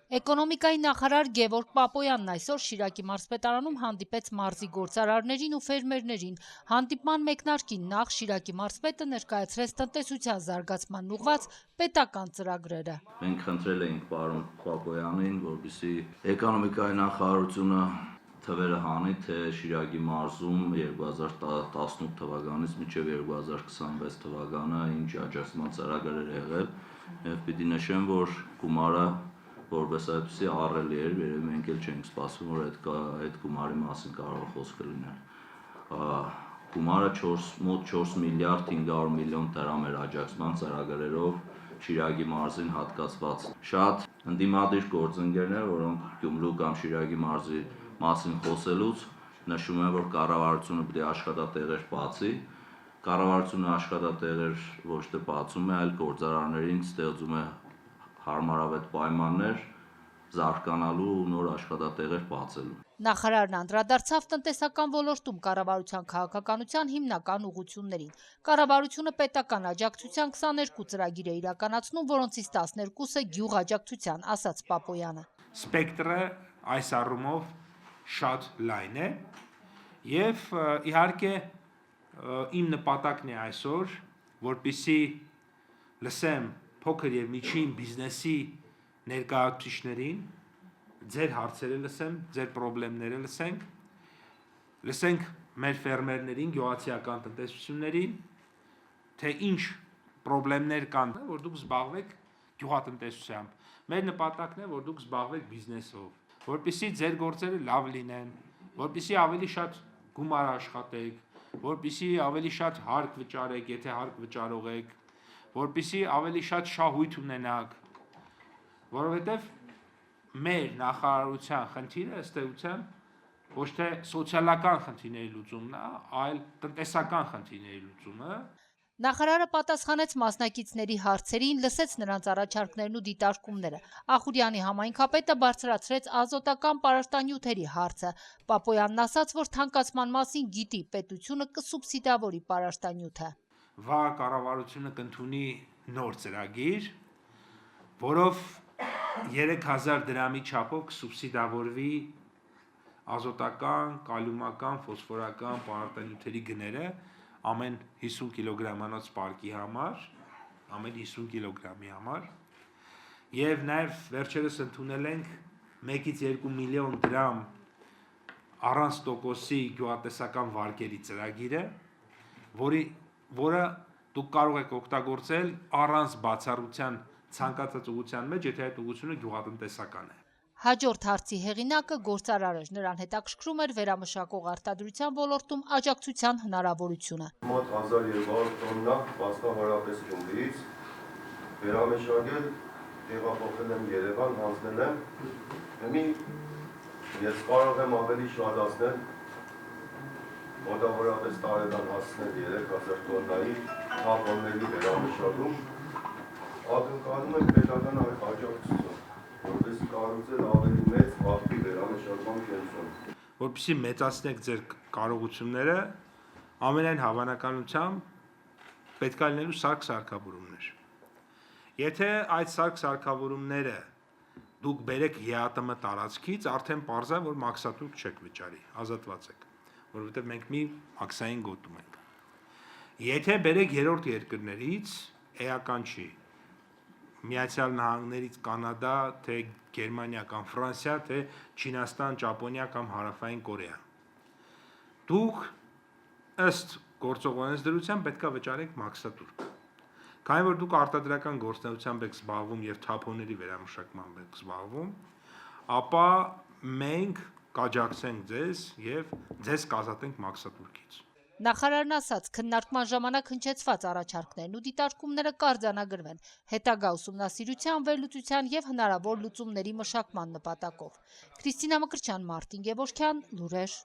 Էկոնոմիկայի նախարար Գևորգ Պապոյանն այսօր Շիրակի մարզպետարանում հանդիպեց մարզի գործարարներին ու ֆերմերներին։ Հանդիպման մեկնարկին նախ Շիրակի մարզպետը ներկայացրեց տնտեսության զարգացմանն ուղղված պետական ծրագրերը։ Մենք խնդրել էինք պարոն Պապոյանին, որպեսզի էկոնոմիկայի նախարարությունը թվերը հանի, թե Շիրակի մարզում 2018 թվականից մինչև 2026 թվականը ինչ աջակցման ծրագրեր եղել, եւ պիտի նշեմ, որ գումարը որպես այդպեսի ահռելի էր, երբ մենք էլ չենք սպասում, որ այդ գումարի մասին կարող է խոսքը լինել։ Գումարը մոտ 4 միլիարդ 500 միլիոն դրամ էր աջակցման ծրագրերով Շիրակի մարզին հատկացված։ Շատ ընդդիմադիր գործընկերներ, որոնք Գյումրու կամ Շիրակի մարզի մասին խոսելուց նշում են, որ կառավարությունը պետք է աշխատատեղեր բացի։ Կառավարությունը աշխատատեղեր ոչ թե բացում է, այլ գործարարներին ստեղծում է հարմարավետ պայմաններ զարգանալու ու նոր աշխատատեղեր բացելու։ Նախարարն անդրադարձավ տնտեսական ոլորտում կառավարության քաղաքականության հիմնական ուղղություններին։ Կառավարությունը պետական աջակցության 22 ծրագիր է իրականացնում, որոնցից 12-ը գյուղ աջակցության, ասաց Պապոյանը։ Սպեկտրը այս առումով շատ լայն է եւ իհարկե իմ նպատակն է այսօր, որպեսզի լսեմ փոքր եւ միջին բիզնեսի ներկայացուցիչներին, ձեր հարցերը լսեմ, ձեր խնդիրները լսենք մեր ֆերմերներին, գյուղացիական տնտեսություններին, թե ինչ խնդիրներ կան, որ դուք զբաղվեք գյուղատնտեսությամբ։ Մեր նպատակն է, որ դուք զբաղվեք բիզնեսով, որպեսզի ձեր գործերը լավ լինեն, որպեսզի ավելի շատ գումար աշխատեք, որպեսզի ավելի շատ հարկ վճարեք, եթե հարկ վճարող եք, որպեսզի ավելի շատ շահույթ ունենաք, որովհետև մեր նախարարության խնդիրը ըստ էության ոչ թե սոցիալական խնդիրների լուծումն է, այլ տնտեսական խնդիրների լուծումը։ Նախարարը պատասխանեց մասնակիցների հարցերին, լսեց նրանց առաջարկներն ու դիտարկումները։ Ախուրյանի համայնքապետը բարձրացրեց ազոտական պարարտանյութերի հարցը։ Պապոյանն ասաց, որ թանկացման մասին գիտի, պետությունը կսուբսիդավորի պարարտանյութը։ Վաղ կառավարությունը կընդունի նոր ծրագիր, որով 3000 դրամի չափով կսուբսիդավորվի ազոտական, կալիումական, ֆոսֆորական պարարտանյութերի գները ամեն 50 կիլոգրամանոց պարկի համար, ամեն 50 կիլոգրամի համար, եւ նաեւ վերջերս ընդունել ենք 1-ից 2 միլիոն դրամ առանց տոկոսի գյուղատնտեսական վարկերի ծրագիրը, որը դուք կարող եք օգտագործել առանց բացառության ցանկացած ուղղության մեջ, եթե այդ ուղղությունը գյուղատնտեսական է։ Հաջորդ հարցի հեղինակը գործարար էր, նրան հետաքրքրում էր վերամշակող արտադրության ոլորտում աջակցության հնարավորությունը։ Մոտ 1200 տոննա մասնավորապես Գյումրիից վերամշակել, տեղափոխել եմ Երևան, հանձնել եմ։ Ես կարող եմ ավելի շատացնել, մոտավորապես տարեկան հասցնել 3000 տոննայի թափոնների վերամշակում։ Ակնկալում եմ պետական աջակցություն, որպես կառուցել ավելի մեծ վարկի վերամշակման կենտրոն։ Որպեսզի մեծացնեք ձեր կարողությունները, ամենայն հավանականությամբ պետք է լինելու սարք-սարքավորումներ։ Եթե այդ սարք-սարքավորումները դուք բերեք ԵԱՏՄ տարածքից, արդեն պարզ է, որ մաքսատուրք չեք վճարի, ազատված եք, որովհետև մենք մի մաքսային գոտում ենք։ Եթե բերեք երրորդ երկրներից, էական չի։ Միացյալ Նահանգներից Կանադա, թե Գերմանիա կամ Ֆրանսիա, թե Չինաստան, Ճապոնիա կամ Հարավային Կորեա։ Դուք ըստ գործող օրենսդրության պետք է վճարեք մաքսատուրք։ Քանի որ դուք արտադրական գործունեությամբ եք զբաղվում եւ թափոնների վերամշակմամբ եք զբաղվում, ապա մենք կաջակցենք ձեզ եւ ձեզ կազատենք մաքսատուրքից։ Նախարարն ասաց, քննարկման ժամանակ հնչեցված առաջարկներն ու դիտարկումները կարձանագրվեն հետագա ուսումնասիրության, վերլուծության եւ հնարավոր լուծումների մշակման նպատակով։ Քրիստինա Մկրտչյան, Մարտին Գևորգյան, Լուրեր։